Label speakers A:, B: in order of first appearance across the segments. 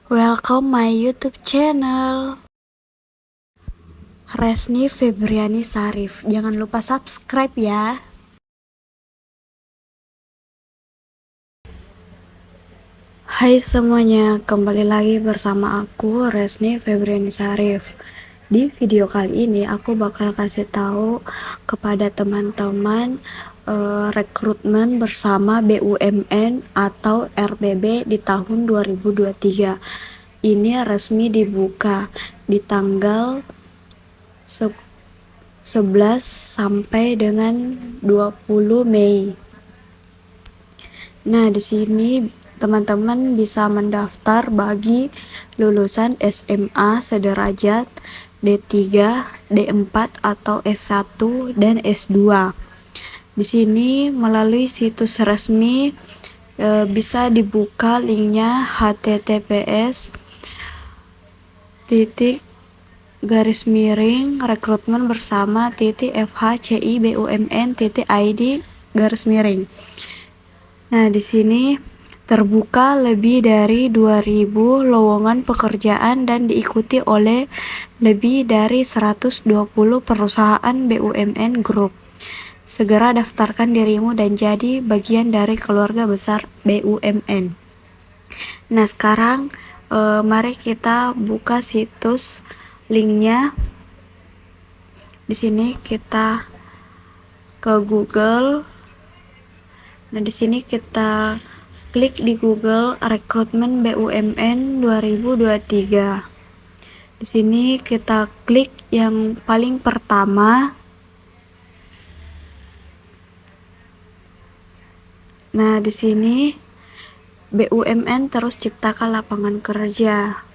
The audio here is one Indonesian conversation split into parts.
A: Welcome my YouTube channel. Resni Febriani Sarif. Jangan lupa subscribe ya. Hai semuanya, kembali lagi bersama aku Resni Febriani Sarif. Di video kali ini aku bakal kasih tahu kepada teman-teman rekrutmen bersama BUMN atau RBB di tahun 2023. Ini resmi dibuka di tanggal 11 sampai dengan 20 Mei. Nah, di sini teman-teman bisa mendaftar bagi lulusan SMA sederajat D3, D4 atau S1 dan S2. Di sini melalui situs resmi bisa dibuka linknya https://rekrutmen bersama fhcibumn.id. Nah, di sini terbuka lebih dari 2000 lowongan pekerjaan dan diikuti oleh lebih dari 120 perusahaan BUMN Group. Segera daftarkan dirimu dan jadi bagian dari keluarga besar BUMN. Nah, sekarang mari kita buka situs linknya. Di sini kita ke Google. Nah, di sini kita klik di Google rekrutmen BUMN 2023. Di sini kita klik yang paling pertama. Nah, di sini BUMN terus ciptakan lapangan kerja.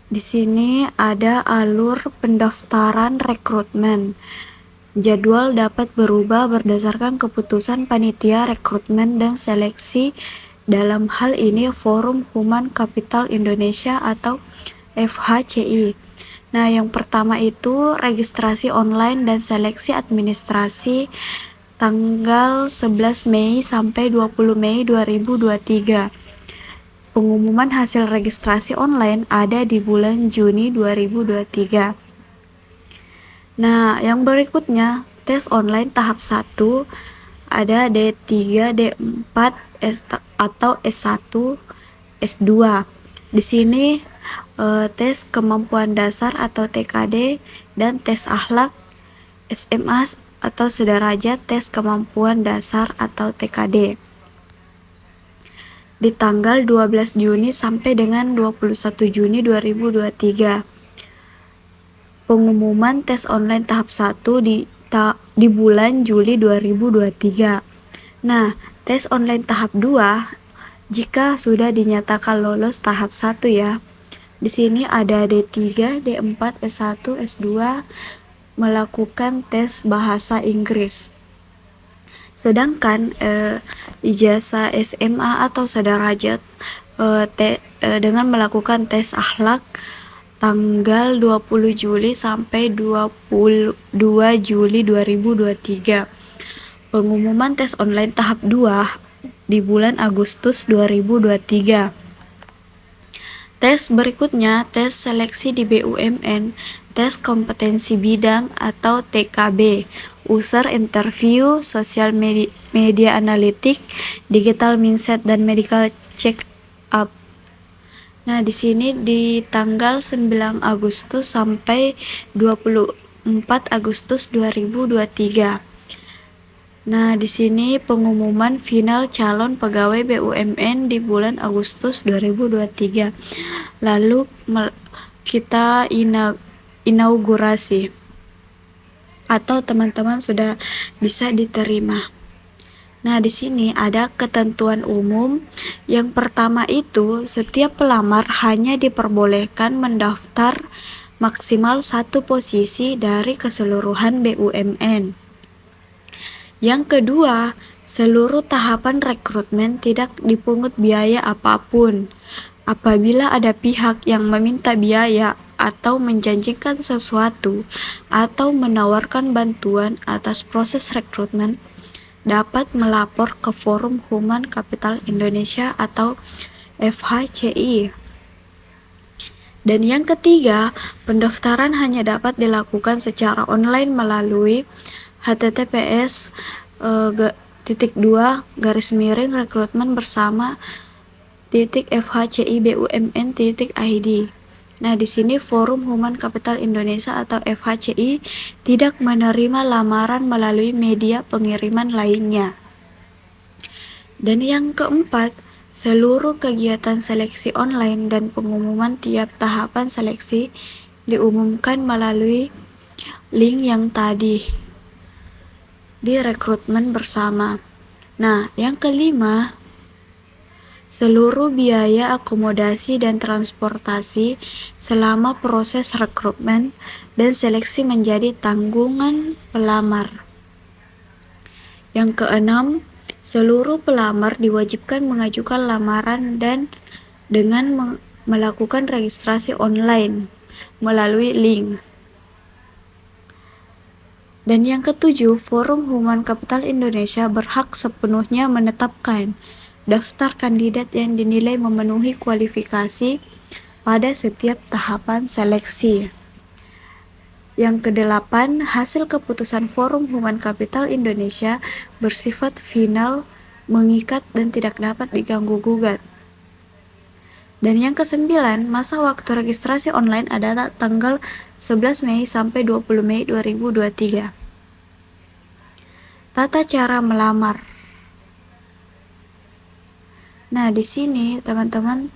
A: Di sini ada alur pendaftaran rekrutmen. Jadwal dapat berubah berdasarkan keputusan panitia rekrutmen dan seleksi. Dalam hal ini Forum Human Capital Indonesia atau FHCI. Nah, yang pertama itu registrasi online dan seleksi administrasi tanggal 11 Mei sampai 20 Mei 2023. Pengumuman hasil registrasi online ada di bulan Juni 2023. Nah, yang berikutnya tes online tahap 1 ada D3, D4, atau S1, S2. Di sini tes kemampuan dasar atau TKD dan tes akhlak SMA atau sederajat tes kemampuan dasar atau TKD. Di tanggal 12 Juni sampai dengan 21 Juni 2023. Pengumuman tes online tahap 1 di bulan Juli 2023. Nah, tes online tahap 2 jika sudah dinyatakan lolos tahap 1 ya. Di sini ada D3, D4, S1, S2 melakukan tes bahasa Inggris. Sedangkan ijazah SMA atau sederajat dengan melakukan tes akhlak tanggal 20 Juli sampai 22 Juli 2023. Pengumuman tes online tahap 2 di bulan Agustus 2023. Tes berikutnya, tes seleksi di BUMN, tes kompetensi bidang atau TKB, user interview, social media analytic, digital mindset, dan medical check up. Nah, di sini di tanggal 9 Agustus sampai 24 Agustus 2023. Nah, di sini pengumuman final calon pegawai BUMN di bulan Agustus 2023. Lalu kita inaugurasi atau teman-teman sudah bisa diterima. Nah, di sini ada ketentuan umum. Yang pertama itu, setiap pelamar hanya diperbolehkan mendaftar maksimal 1 posisi dari keseluruhan BUMN. Yang kedua, seluruh tahapan rekrutmen tidak dipungut biaya apapun. Apabila ada pihak yang meminta biaya atau menjanjikan sesuatu atau menawarkan bantuan atas proses rekrutmen, dapat melapor ke Forum Human Capital Indonesia atau FHCI. Dan yang ketiga, pendaftaran hanya dapat dilakukan secara online melalui https rekrutmen bersama .fhcibumn.id. Nah, di sini Forum Human Capital Indonesia atau FHCI tidak menerima lamaran melalui media pengiriman lainnya. Dan yang keempat, seluruh kegiatan seleksi online dan pengumuman tiap tahapan seleksi diumumkan melalui link yang tadi di rekrutmen bersama. Nah, yang kelima, seluruh biaya akomodasi dan transportasi selama proses rekrutmen dan seleksi menjadi tanggungan pelamar. Yang keenam, seluruh pelamar diwajibkan mengajukan lamaran dan dengan melakukan registrasi online melalui link. Dan yang ketujuh, Forum Human Capital Indonesia berhak sepenuhnya menetapkan daftar kandidat yang dinilai memenuhi kualifikasi pada setiap tahapan seleksi. Yang kedelapan, hasil keputusan Forum Human Capital Indonesia bersifat final, mengikat, dan tidak dapat diganggu-gugat. Dan yang kesembilan, masa waktu registrasi online adalah tanggal 11 Mei sampai 20 Mei 2023. Tata cara melamar. Nah, di sini teman-teman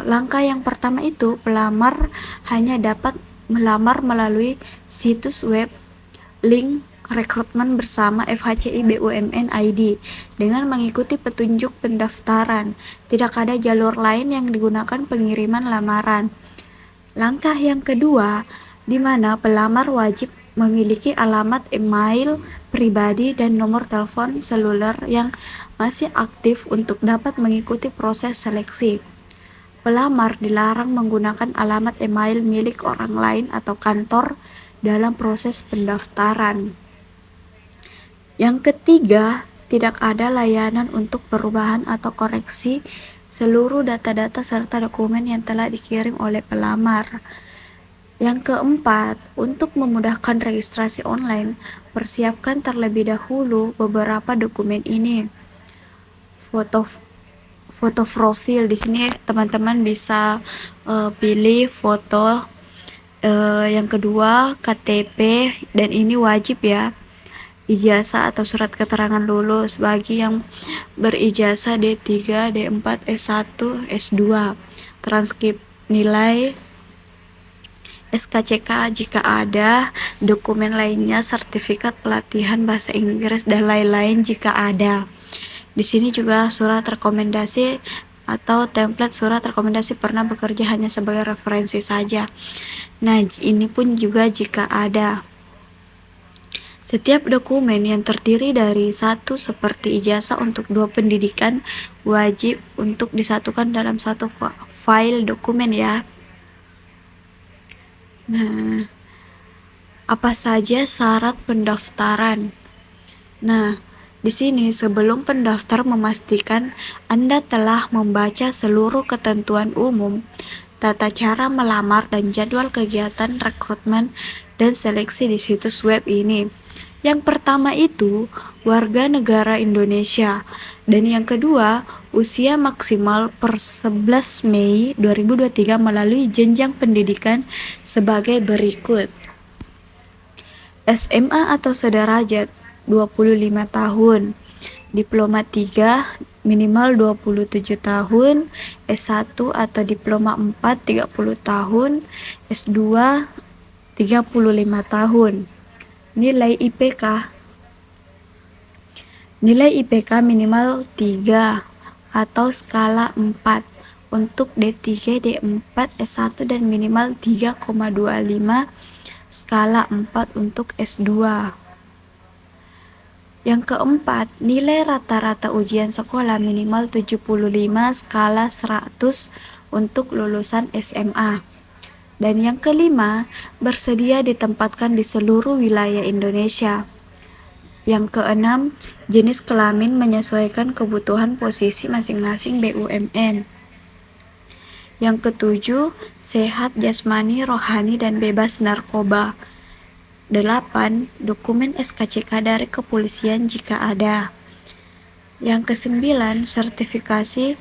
A: langkah yang pertama itu pelamar hanya dapat melamar melalui situs web link rekrutmen bersama FHCI BUMN ID dengan mengikuti petunjuk pendaftaran. Tidak ada jalur lain yang digunakan pengiriman lamaran. Langkah yang kedua, di mana pelamar wajib memiliki alamat email pribadi dan nomor telepon seluler yang masih aktif untuk dapat mengikuti proses seleksi. Pelamar dilarang menggunakan alamat email milik orang lain atau kantor dalam proses pendaftaran. Yang ketiga, tidak ada layanan untuk perubahan atau koreksi seluruh data-data serta dokumen yang telah dikirim oleh pelamar. Yang keempat, untuk memudahkan registrasi online, persiapkan terlebih dahulu beberapa dokumen ini. Foto profil, di sini teman-teman bisa pilih foto. Yang kedua, KTP, dan ini wajib ya. Ijazah atau surat keterangan lulus bagi yang berijazah D3, D4, S1, S2. Transkrip nilai SKCK jika ada, dokumen lainnya, sertifikat pelatihan bahasa Inggris, dan lain-lain jika ada. Di sini juga surat rekomendasi atau template surat rekomendasi pernah bekerja hanya sebagai referensi saja. Nah, ini pun juga jika ada. Setiap dokumen yang terdiri dari satu seperti ijazah untuk 2 pendidikan wajib untuk disatukan dalam satu file dokumen ya. Nah, apa saja syarat pendaftaran? Nah, di sini sebelum pendaftar memastikan Anda telah membaca seluruh ketentuan umum, tata cara melamar dan jadwal kegiatan rekrutmen dan seleksi di situs web ini. Yang pertama itu warga negara Indonesia, dan yang kedua usia maksimal per 11 Mei 2023 melalui jenjang pendidikan sebagai berikut. SMA atau sederajat 25 tahun, diploma 3 minimal 27 tahun, S1 atau diploma 4 30 tahun, S2 35 tahun. Nilai IPK minimal 3 atau skala 4 untuk D3, D4, S1 dan minimal 3,25 skala 4 untuk S2. Yang keempat, nilai rata-rata ujian sekolah minimal 75 skala 100 untuk lulusan SMA. Dan yang kelima, bersedia ditempatkan di seluruh wilayah Indonesia. Yang keenam, jenis kelamin menyesuaikan kebutuhan posisi masing-masing BUMN. Yang ketujuh, sehat jasmani, rohani, dan bebas narkoba. 8. Dokumen SKCK dari kepolisian jika ada. Yang kesembilan, sertifikasi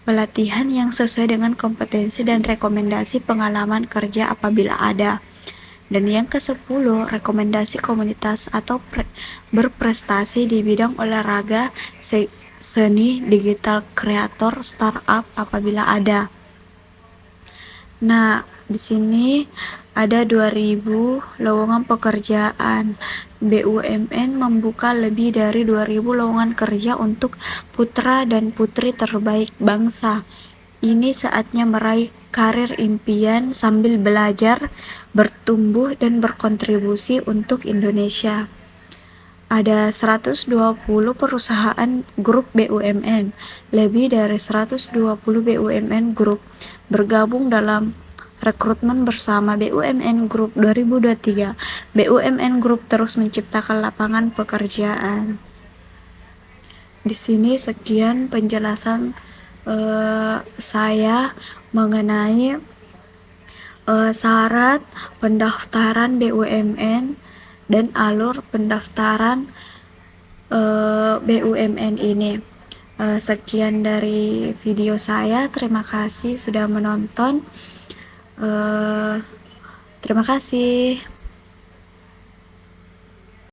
A: pelatihan yang sesuai dengan kompetensi dan rekomendasi pengalaman kerja apabila ada. Dan yang ke-10, rekomendasi komunitas atau berprestasi di bidang olahraga, seni, digital kreator, startup apabila ada. Nah, di sini ada 2000 lowongan pekerjaan. BUMN membuka lebih dari 2000 lowongan kerja untuk putra dan putri terbaik bangsa. Ini saatnya meraih karir impian sambil belajar, bertumbuh, dan berkontribusi untuk Indonesia. Ada 120 perusahaan grup BUMN, lebih dari 120 BUMN grup bergabung dalam rekrutmen bersama BUMN Group 2023. BUMN Group terus menciptakan lapangan pekerjaan. Di sini sekian penjelasan saya mengenai syarat pendaftaran BUMN dan alur pendaftaran BUMN ini. Sekian dari video saya. Terima kasih sudah menonton. Terima kasih.